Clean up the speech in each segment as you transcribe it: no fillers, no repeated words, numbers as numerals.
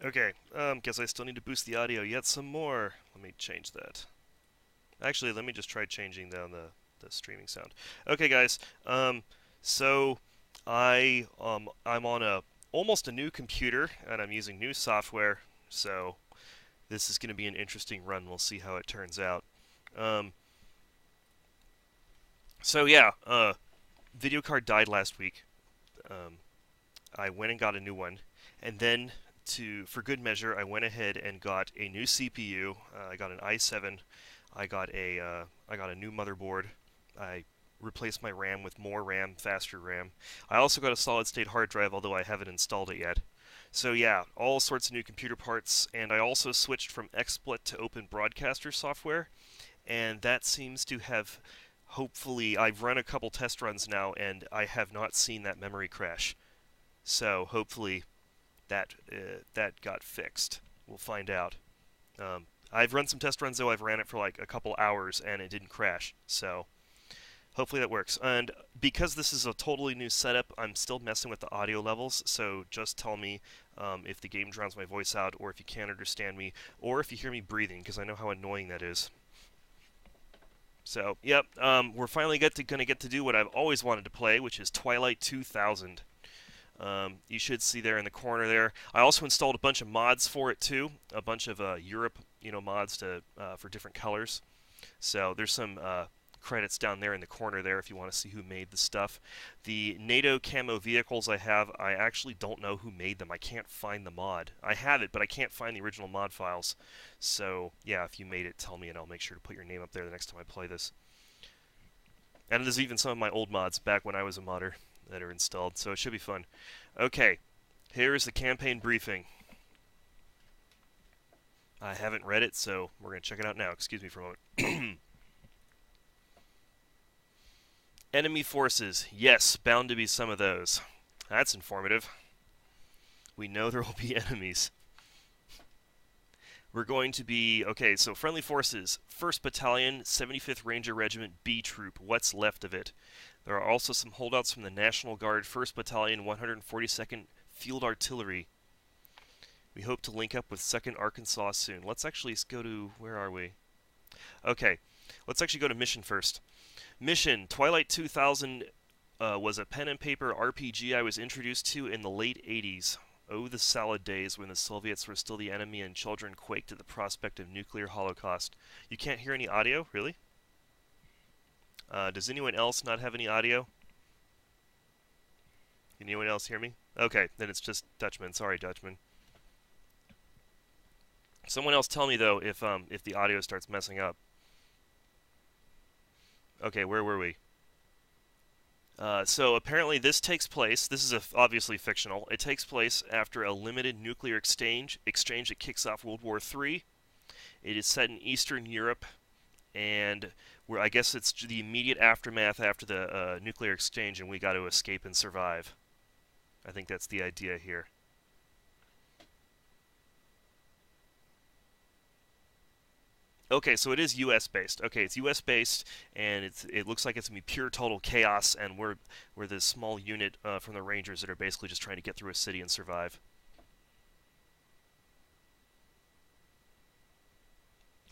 Okay, guess I still need to boost the audio yet some more. Let me change that. Actually, let me just try changing down the streaming sound. Okay, guys, so I'm on almost a new computer, and I'm using new software, so this is going to be an interesting run. We'll see how it turns out. Um, so yeah, video card died last week. Um, I went and got a new one, and then for good measure, I went ahead and got a new CPU. I got an i7. I got a new motherboard. I replaced my RAM with more RAM, faster RAM. I also got a solid-state hard drive, although I haven't installed it yet. So yeah, all sorts of new computer parts, and I also switched from XSplit to Open Broadcaster software, and that seems to have, hopefully, I've run a couple test runs now, and I have not seen that memory crash. So hopefully that got fixed. We'll find out. I've run some test runs, though. I've ran it for like a couple hours, and it didn't crash. So hopefully that works. And because this is a totally new setup, I'm still messing with the audio levels. So just tell me if the game drowns my voice out, or if you can't understand me, or if you hear me breathing, because I know how annoying that is. So, yep, we're finally going to get to do what I've always wanted to play, which is Twilight 2000. You should see there in the corner there. I also installed a bunch of mods for it too, a bunch of Europe, mods for different colors. So there's some credits down there in the corner there if you want to see who made the stuff. The NATO camo vehicles I have, I actually don't know who made them. I can't find the mod. I have it, but I can't find the original mod files. So yeah, if you made it, tell me, and I'll make sure to put your name up there the next time I play this. And there's even some of my old mods back when I was a modder that are installed, so it should be fun. Okay, here is the campaign briefing. I haven't read it, so we're going to check it out now. Excuse me for a moment. Enemy forces. Yes, bound to be some of those. That's informative. We know there will be enemies. We're going to be... Okay, so friendly forces. 1st Battalion, 75th Ranger Regiment, B Troop. What's left of it? There are also some holdouts from the National Guard, 1st Battalion, 142nd Field Artillery. We hope to link up with 2nd Arkansas soon. Let's actually go to... Where are we? Okay, let's actually go to mission first. Mission. Twilight 2000 was a pen and paper RPG I was introduced to in the late 80s. Oh, the salad days when the Soviets were still the enemy and children quaked at the prospect of nuclear holocaust. You can't hear any audio? Really? Does anyone else not have any audio? Can anyone else hear me? Okay, then it's just Dutchman. Sorry, Dutchman. Someone else tell me, though, if the audio starts messing up. Okay, where were we? So apparently this takes place, this is obviously fictional, it takes place after a limited nuclear exchange that kicks off World War III. It is set in Eastern Europe, and I guess it's the immediate aftermath after the nuclear exchange, and we got to escape and survive. I think that's the idea here. Okay, so it is U.S. based. Okay, it's U.S. based, and it looks like it's gonna be pure total chaos, and we're this small unit from the Rangers that are basically just trying to get through a city and survive.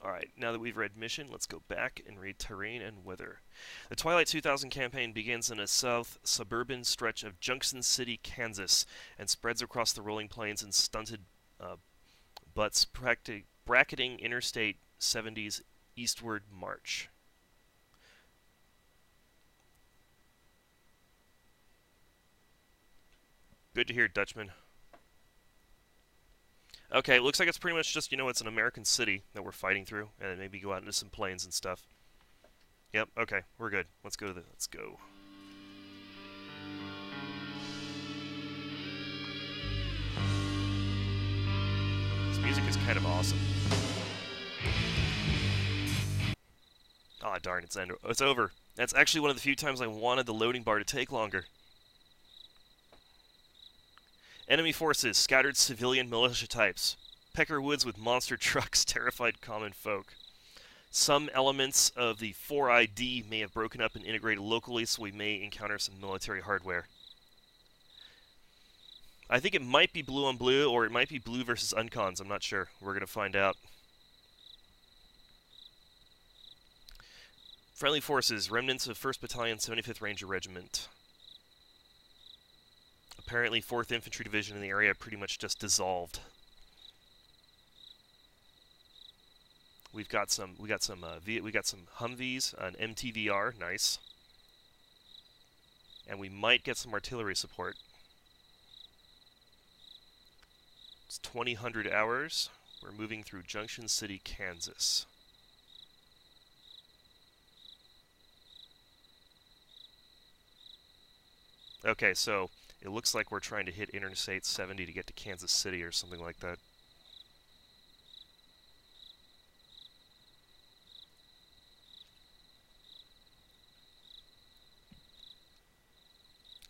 Alright, now that we've read mission, let's go back and read terrain and weather. The Twilight 2000 campaign begins in a south suburban stretch of Junction City, Kansas, and spreads across the rolling plains and stunted butts bracketing Interstate 70's eastward march. Good to hear, Dutchman. Okay, looks like it's pretty much just, it's an American city that we're fighting through, and maybe go out into some plains and stuff. Yep, okay, we're good. Let's go. Let's go. This music is kind of awesome. Aw, darn, it's over. That's actually one of the few times I wanted the loading bar to take longer. Enemy forces, scattered civilian militia types. Pecker woods with monster trucks, terrified common folk. Some elements of the 4ID may have broken up and integrated locally, so we may encounter some military hardware. I think it might be blue on blue, or it might be blue versus uncons. I'm not sure. We're going to find out. Friendly forces, remnants of 1st Battalion, 75th Ranger Regiment. Apparently 4th Infantry Division in the area pretty much just dissolved. We got some Humvees, an MTVR, nice. And we might get some artillery support. It's 2000 hours. We're moving through Junction City, Kansas. Okay, so it looks like we're trying to hit Interstate 70 to get to Kansas City or something like that.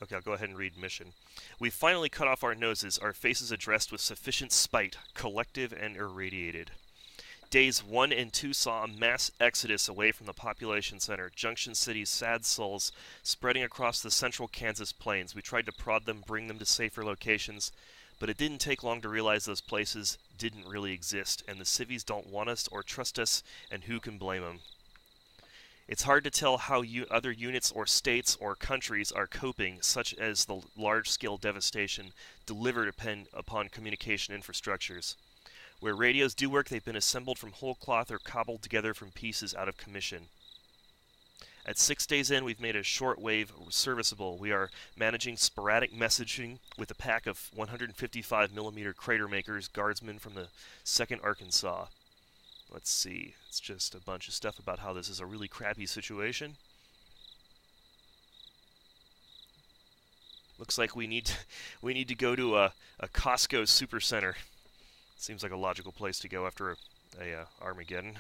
Okay, I'll go ahead and read mission. We've finally cut off our noses, our faces addressed with sufficient spite, collective and irradiated. Days 1 and 2 saw a mass exodus away from the population center, Junction City's sad souls spreading across the central Kansas plains. We tried to prod them, bring them to safer locations, but it didn't take long to realize those places didn't really exist, and the civvies don't want us or trust us, and who can blame them? It's hard to tell how other units or states or countries are coping, such as the large-scale devastation delivered upon communication infrastructures. Where radios do work, they've been assembled from whole cloth or cobbled together from pieces out of commission. At 6 days in, we've made a shortwave serviceable. We are managing sporadic messaging with a pack of 155mm crater makers, guardsmen from the 2nd Arkansas. Let's see, it's just a bunch of stuff about how this is a really crappy situation. Looks like we need to go to a Costco supercenter. Seems like a logical place to go after a Armageddon.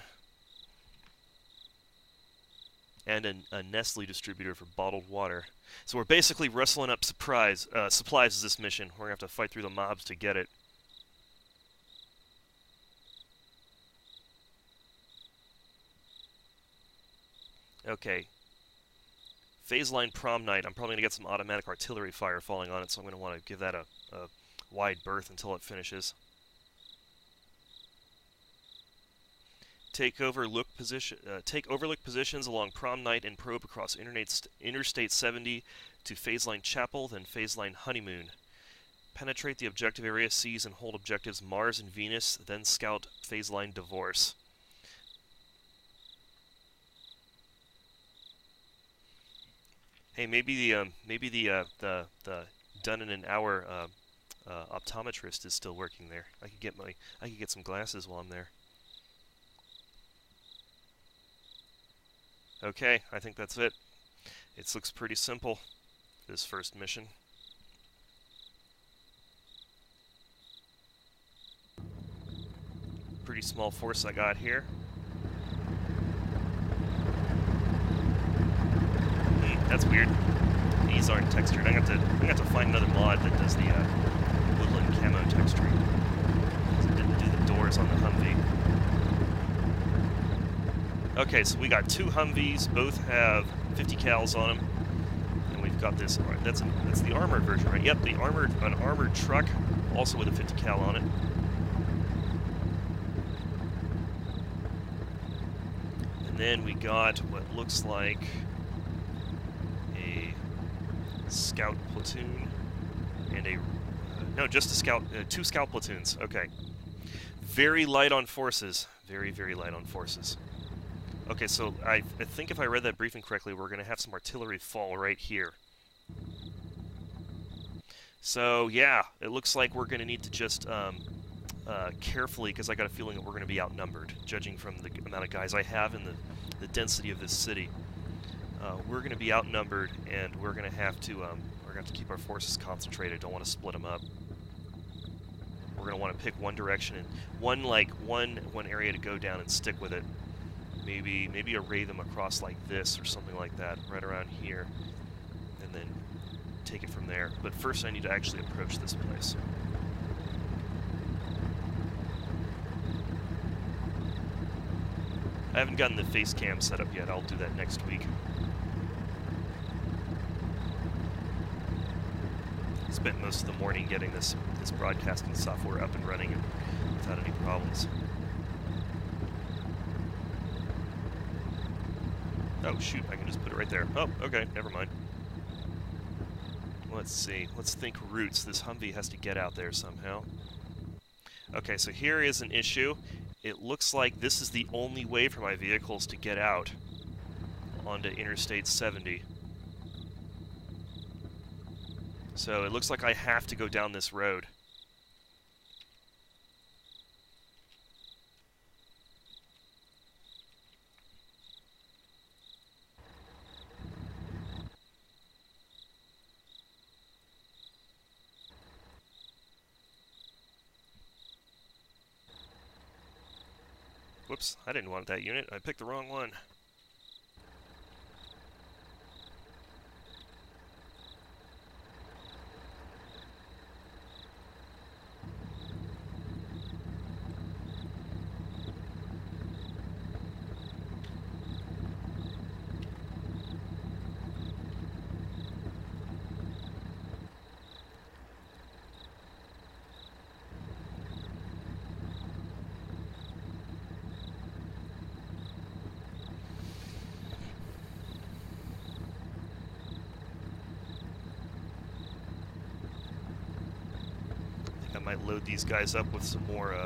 And a Nestle distributor for bottled water. So we're basically rustling up supplies as this mission. We're going to have to fight through the mobs to get it. Okay. Phase line prom night. I'm probably going to get some automatic artillery fire falling on it, so I'm going to want to give that a wide berth until it finishes. Take overlook positions along prom night and probe across Interstate 70 to phase line Chapel, then phase line Honeymoon. Penetrate the objective area, seize and hold objectives Mars and Venus, then scout phase line Divorce. Hey, maybe the done in an hour optometrist is still working there. I could get some glasses while I'm there. Okay, I think that's it. It looks pretty simple, this first mission. Pretty small force I got here. That's weird. These aren't textured. I'm gonna have to find another mod that does the woodland camo texturing. It didn't do the doors on the Humvee. Okay, so we got 2 Humvees. Both have 50 cals on them, and we've got this. That's the armored version, right? Yep, an armored truck, also with a 50 cal on it. And then we got what looks like a scout platoon and no, just a scout, 2 scout platoons. Okay, very light on forces. Very, very light on forces. Okay, so I think if I read that briefing correctly, we're going to have some artillery fall right here. So, yeah, it looks like we're going to need to just carefully, because I got a feeling that we're going to be outnumbered, judging from the amount of guys I have and the density of this city. We're going to be outnumbered, and we're going to have to keep our forces concentrated. Don't want to split them up. We're going to want to pick one direction and one area to go down and stick with it. Maybe array them across like this or something like that, right around here, and then take it from there. But first I need to actually approach this place. I haven't gotten the face cam set up yet. I'll do that next week. Spent most of the morning getting this broadcasting software up and running and without any problems. Oh shoot, I can just put it right there. Oh, okay, never mind. Let's see. Let's think routes. This Humvee has to get out there somehow. Okay, so here is an issue. It looks like this is the only way for my vehicles to get out onto Interstate 70. So it looks like I have to go down this road. Whoops, I didn't want that unit. I picked the wrong one. I might load these guys up with some more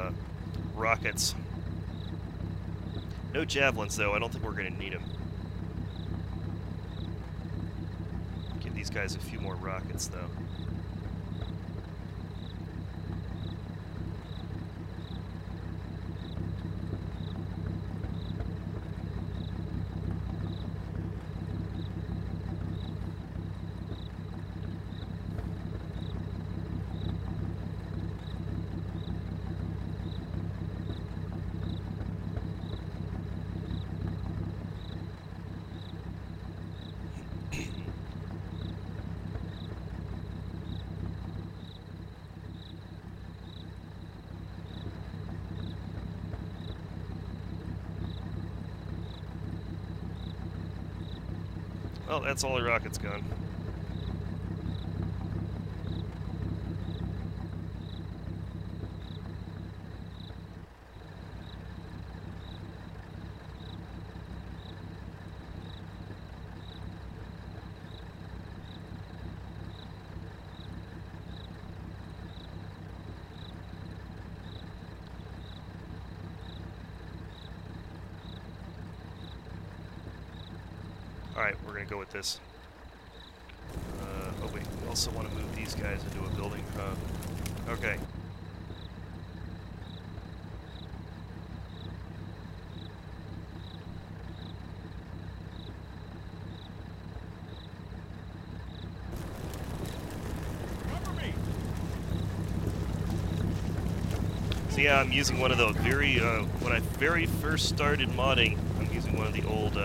rockets. No javelins, though. I don't think we're going to need them. Give these guys a few more rockets, though. Well, that's all the rockets gone. Alright, we're going to go with this. Oh wait, we also want to move these guys into a building. Okay. So yeah, I'm using one of the when I very first started modding, I'm using one of the old